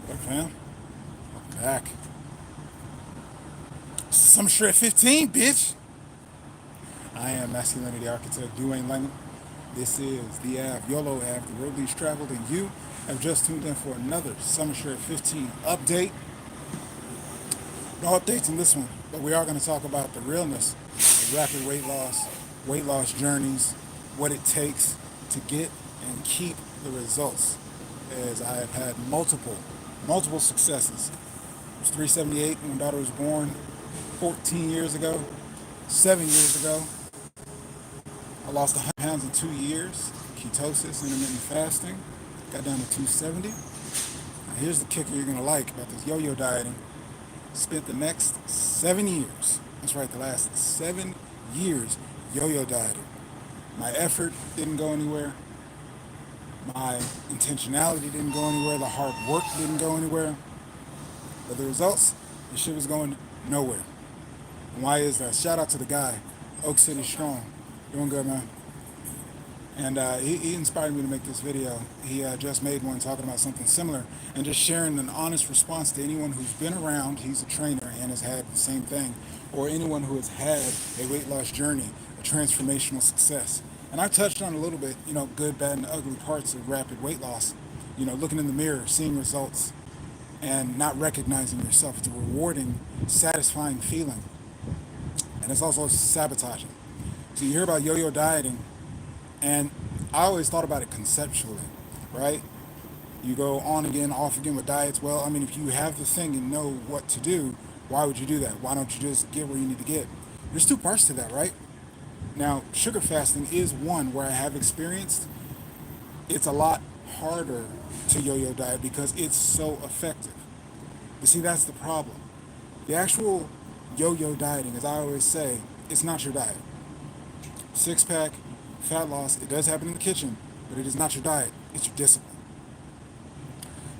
What up, fam? Welcome back. Some Shred-15, bitch. I am Masculinity Architect Duwayne Langham. This is the Ave, Yolo Ave, the road least traveled, and you have just tuned in for another Summer Shred-15 update. No updates in this one, but we are going to talk about the realness of rapid weight loss journeys, what it takes to get and keep the results. As I have had multiple successes. I was 378 when my daughter was born 14 years ago. 7 years ago, I lost 100 pounds in 2 years. Ketosis, intermittent fasting, got down to 270. Now here's the kicker you're going to like about this yo-yo dieting. Spent the next 7 years, that's right, the last 7 years yo-yo dieting. My effort didn't go anywhere. My intentionality didn't go anywhere. The hard work didn't go anywhere. But the results, the shit was going nowhere. And why is that? Shout out to the guy, Oak City Strong. Doing good, man. And he inspired me to make this video. He just made one talking about something similar and just sharing an honest response to anyone who's been around, he's a trainer and has had the same thing, or anyone who has had a weight loss journey, a transformational success. And I touched on a little bit, good, bad, and ugly parts of rapid weight loss. Looking in the mirror, seeing results, and not recognizing yourself. It's a rewarding, satisfying feeling. And it's also sabotaging. So you hear about yo-yo dieting, and I always thought about it conceptually, right? You go on again, off again with diets. Well, I mean, if you have the thing and know what to do, why would you do that? Why don't you just get where you need to get? There's two parts to that, right? Now, sugar fasting is one where I have experienced. It's a lot harder to yo-yo diet because it's so effective. But see, that's the problem. The actual yo-yo dieting, as I always say, it's not your diet. Six-pack, fat loss, it does happen in the kitchen, but it is not your diet, it's your discipline.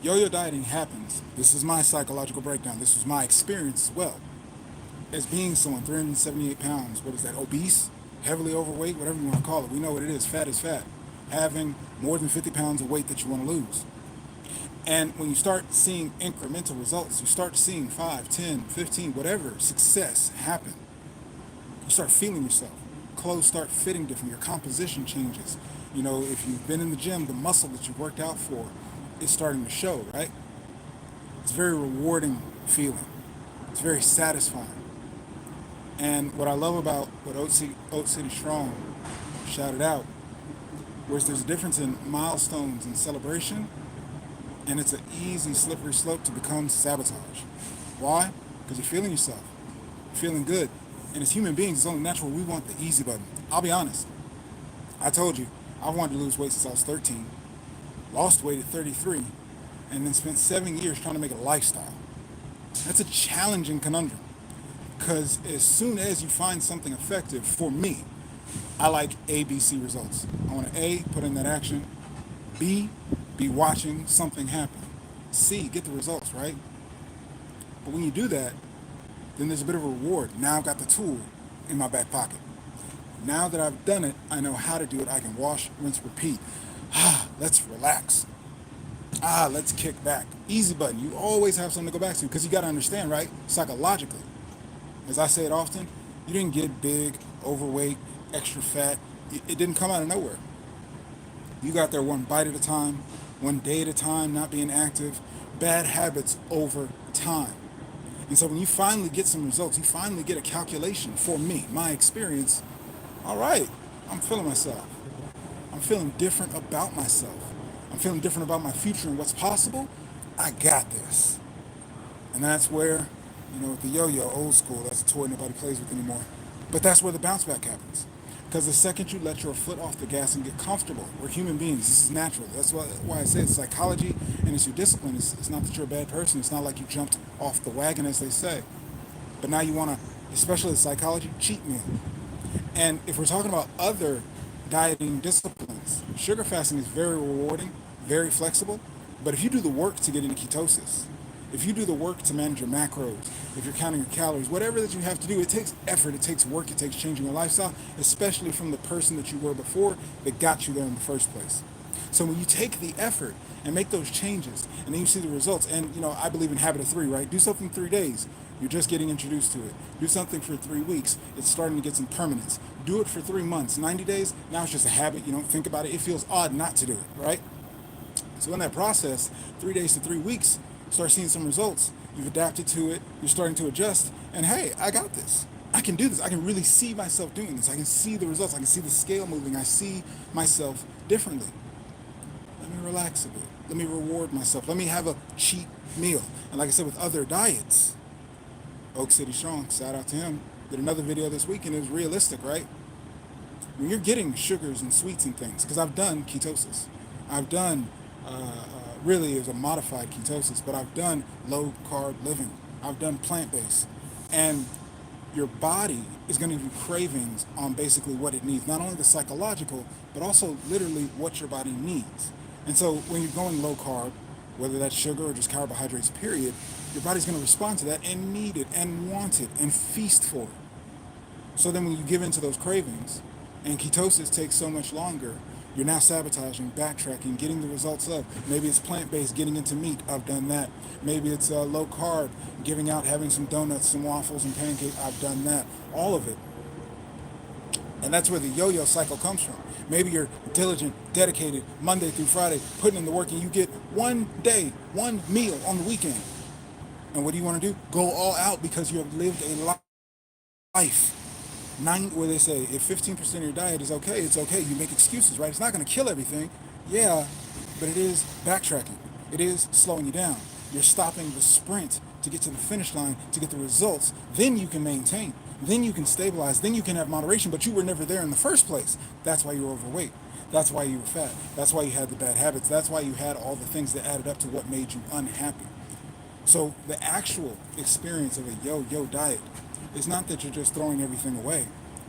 Yo-yo dieting happens. This is my psychological breakdown. This was my experience as well. As being someone 378 pounds, what is that, obese, heavily overweight, whatever you want to call it. We know what it is. Fat is fat. Having more than 50 pounds of weight that you want to lose. And when you start seeing incremental results, you start seeing 5, 10, 15, whatever success happen. You start feeling yourself. Clothes start fitting different. Your composition changes. If you've been in the gym, the muscle that you've worked out for is starting to show, right? It's a very rewarding feeling. It's very satisfying. And what I love about what Oat City Strong shouted out, whereas there's a difference in milestones and celebration, and it's an easy, slippery slope to become sabotage. Why? Because you're feeling yourself. You're feeling good. And as human beings, it's only natural we want the easy button. I'll be honest. I told you, I wanted to lose weight since I was 13. Lost weight at 33. And then spent 7 years trying to make it a lifestyle. That's a challenging conundrum. Because as soon as you find something effective, for me, I like A, B, C results. I want to A, put in that action. B, be watching something happen. C, get the results, right? But when you do that, then there's a bit of a reward. Now I've got the tool in my back pocket. Now that I've done it, I know how to do it. I can wash, rinse, repeat. Let's relax. Let's kick back. Easy button. You always have something to go back to because you got to understand, right? Psychologically. As I say it often, you didn't get big, overweight, extra fat. It didn't come out of nowhere. You got there one bite at a time, one day at a time, not being active, bad habits over time. And so when you finally get some results, you finally get a calculation for me, my experience, all right, I'm feeling myself. I'm feeling different about myself. I'm feeling different about my future and what's possible. I got this. And that's where, with the yo-yo, old school, that's a toy nobody plays with anymore. But that's where the bounce back happens. Because the second you let your foot off the gas and get comfortable, we're human beings, this is natural. That's why I say it's psychology and it's your discipline. It's not that you're a bad person. It's not like you jumped off the wagon, as they say. But now you want to, especially the psychology, cheat meal. And if we're talking about other dieting disciplines, sugar fasting is very rewarding, very flexible. But if you do the work to get into ketosis, if you do the work to manage your macros, if you're counting your calories, whatever that you have to do, it takes effort, it takes work, it takes changing your lifestyle, especially from the person that you were before that got you there in the first place. So when you take the effort and make those changes, and then you see the results, and I believe in habit of three, right? Do something 3 days, you're just getting introduced to it. Do something for 3 weeks, it's starting to get some permanence. Do it for 3 months, 90 days, now it's just a habit. You don't think about it. It feels odd not to do it, right? So in that process, 3 days to 3 weeks, start seeing some results. You've adapted to it, you're starting to adjust, and hey, I got this. I can do this. I can really see myself doing this. I can see the results. I can see the scale moving. I see myself differently. Let me relax a bit. Let me reward myself. Let me have a cheat meal. And like I said, with other diets, Oak City Strong, shout out to him, did another video this week, and it was realistic, right? When you're getting sugars and sweets and things, because I've done ketosis, I've done really is a modified ketosis, but I've done low carb living, I've done plant based, and your body is going to give you cravings on basically what it needs, not only the psychological, but also literally what your body needs. And so when you're going low carb, whether that's sugar or just carbohydrates, period, your body's going to respond to that and need it and want it and feast for it. So then when you give into those cravings and ketosis takes so much longer, you're now sabotaging, backtracking, getting the results of. Maybe it's plant-based, getting into meat. I've done that. Maybe it's low carb, giving out, having some donuts, some waffles, and pancakes. I've done that. All of it. And that's where the yo-yo cycle comes from. Maybe you're diligent, dedicated, Monday through Friday, putting in the work, and you get one day, one meal on the weekend. And what do you want to do? Go all out because you have lived a life. Where they say if 15% of your diet is okay, it's okay. You make excuses, right? It's not going to kill everything. Yeah, but it is backtracking. It is slowing you down. You're stopping the sprint to get to the finish line, to get the results. Then you can maintain. Then you can stabilize. Then you can have moderation, but you were never there in the first place. That's why you were overweight. That's why you were fat. That's why you had the bad habits. That's why you had all the things that added up to what made you unhappy. So the actual experience of a yo-yo diet is not that you're just throwing everything away.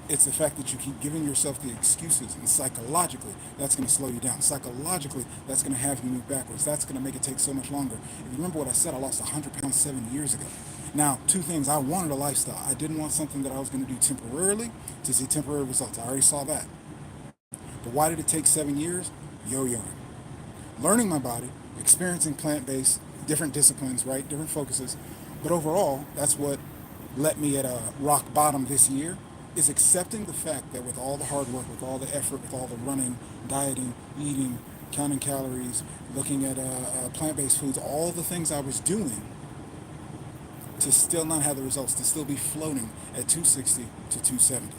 It's the fact that you keep giving yourself the excuses, and psychologically, that's going to slow you down. Psychologically, that's going to have you move backwards. That's going to make it take so much longer. If you remember what I said, I lost 100 pounds 7 years ago. Now, two things. I wanted a lifestyle. I didn't want something that I was going to do temporarily to see temporary results. I already saw that. But why did it take 7 years? Yo-yoing. Learning my body, experiencing plant-based, different disciplines, right? Different focuses. But overall, that's what let me at a rock bottom this year, is accepting the fact that with all the hard work, with all the effort, with all the running, dieting, eating, counting calories, looking at plant-based foods, all the things I was doing, to still not have the results, to still be floating at 260 to 270.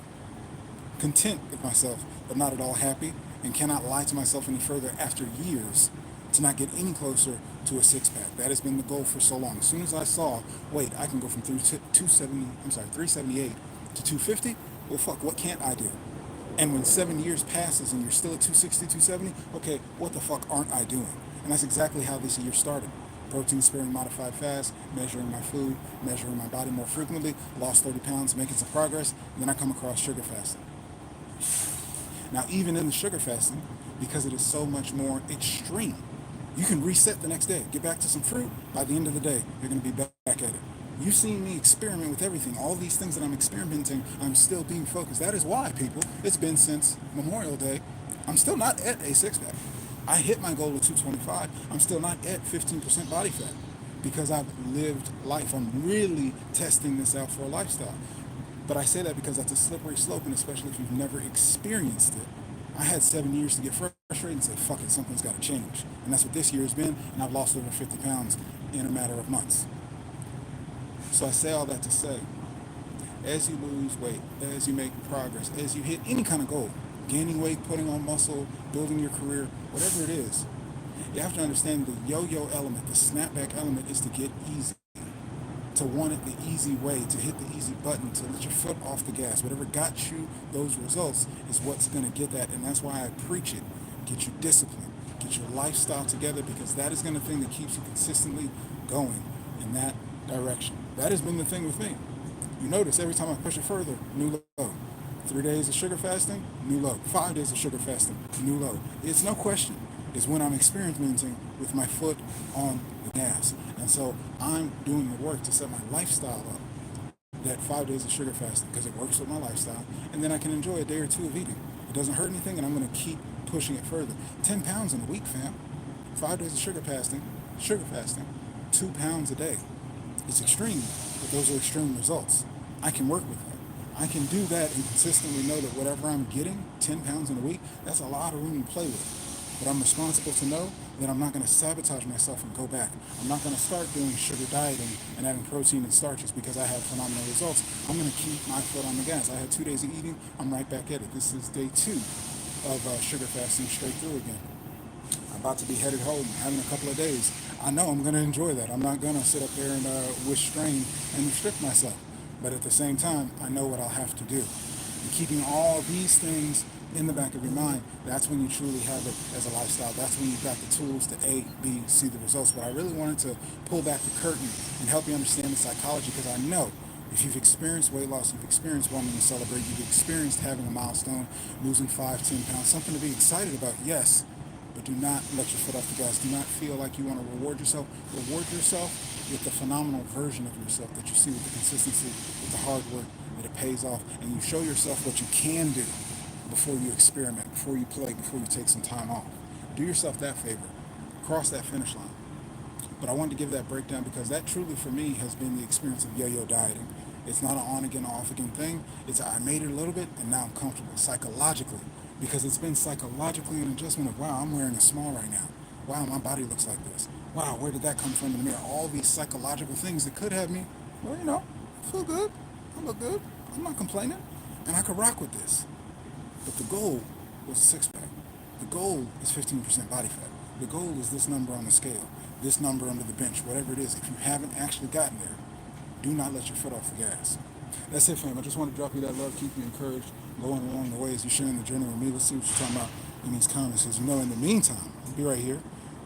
Content with myself, but not at all happy, and cannot lie to myself any further after years to not get any closer to a six-pack. That has been the goal for so long. As soon as I saw, wait, I can go from 378 to 250, well, fuck, what can't I do? And when 7 years passes and you're still at 260, 270, okay, what the fuck aren't I doing? And that's exactly how this year started. Protein sparing modified fast, measuring my food, measuring my body more frequently, lost 30 pounds, making some progress, and then I come across sugar fasting. Now, even in the sugar fasting, because it is so much more extreme, you can reset the next day, get back to some fruit. By the end of the day, you're going to be back at it. You've seen me experiment with everything. All these things that I'm experimenting, I'm still being focused. That is why, people, it's been since Memorial Day. I'm still not at a six-pack. I hit my goal of 225. I'm still not at 15% body fat because I've lived life. I'm really testing this out for a lifestyle. But I say that because that's a slippery slope, and especially if you've never experienced it. I had 7 years to get frustrated and say, fuck it, something's got to change. And that's what this year has been, and I've lost over 50 pounds in a matter of months. So I say all that to say, as you lose weight, as you make progress, as you hit any kind of goal, gaining weight, putting on muscle, building your career, whatever it is, you have to understand the yo-yo element, the snapback element is to get easy, to want it the easy way, to hit the easy button, to let your foot off the gas. Whatever got you those results is what's going to get that, and that's why I preach it. Get your discipline, get your lifestyle together, because that is going to be the thing that keeps you consistently going in that direction. That has been the thing with me. You notice every time I push it further, new low. 3 days of sugar fasting, new low. 5 days of sugar fasting, new low. It's no question. It's when I'm experimenting with my foot on the gas. And so I'm doing the work to set my lifestyle up. That 5 days of sugar fasting, because it works with my lifestyle. And then I can enjoy a day or two of eating. It doesn't hurt anything, and I'm going to keep pushing it further. 10 pounds in a week, fam. 5 days of sugar fasting, 2 pounds a day. It's extreme, but those are extreme results. I can work with that. I can do that and consistently know that whatever I'm getting, 10 pounds in a week, that's a lot of room to play with. But I'm responsible to know that I'm not going to sabotage myself and go back. I'm not going to start doing sugar dieting and having protein and starches because I have phenomenal results. I'm going to keep my foot on the gas. I had 2 days of eating. I'm right back at it. This is day 2 of sugar fasting straight through again. I'm about to be headed home, having a couple of days. I know I'm going to enjoy that. I'm not going to sit up there and wish strain and restrict myself. But at the same time, I know what I'll have to do. And keeping all these things in the back of your mind, that's when you truly have it as a lifestyle. That's when you've got the tools to A, B, C the results. But I really wanted to pull back the curtain and help you understand the psychology, because I know if you've experienced weight loss, you've experienced wanting to celebrate, you've experienced having a milestone, losing 5, 10 pounds, something to be excited about, yes, but do not let your foot off the gas. Do not feel like you want to reward yourself. Reward yourself with the phenomenal version of yourself that you see, with the consistency, with the hard work, that it pays off, and you show yourself what you can do before you experiment, before you play, before you take some time off. Do yourself that favor. Cross that finish line. But I wanted to give that breakdown because that truly for me has been the experience of yo-yo dieting. It's not an on again, off again thing. It's I made it a little bit and now I'm comfortable psychologically, because it's been psychologically an adjustment of, wow, I'm wearing a small right now. Wow, my body looks like this. Wow, where did that come from in the mirror? All these psychological things that could have me, well, I feel good. I look good. I'm not complaining. And I could rock with this. But the goal was a six-pack. The goal is 15% body fat. The goal is this number on the scale, this number under the bench, whatever it is. If you haven't actually gotten there, do not let your foot off the gas. That's it, fam. I just want to drop you that love, keep you encouraged, going along the way as you're sharing the journey with me. Let's see what you're talking about in these comments. As you know, in the meantime, I'll be right here.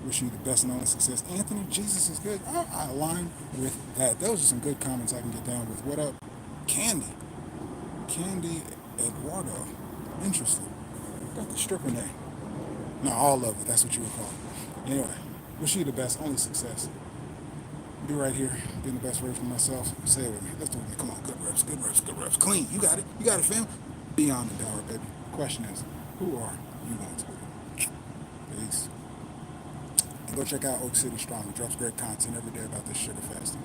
Wishing you the best and only success. Anthony, Jesus is good. I align with that. Those are some good comments I can get down with. What up? Candy. Candy Eduardo. Interesting. Got the stripper name. No, all of it. That's what you would call it. Anyway, wish you the best, only success. Be right here, being the best version of myself. Say it with me. Let's do it. Come on, good reps, good reps, good reps. Clean. You got it. You got it, fam. Beyond the dollar, baby. Question is, who are you going to be? Peace. And go check out Oak City Strong. He drops great content every day about this sugar fasting.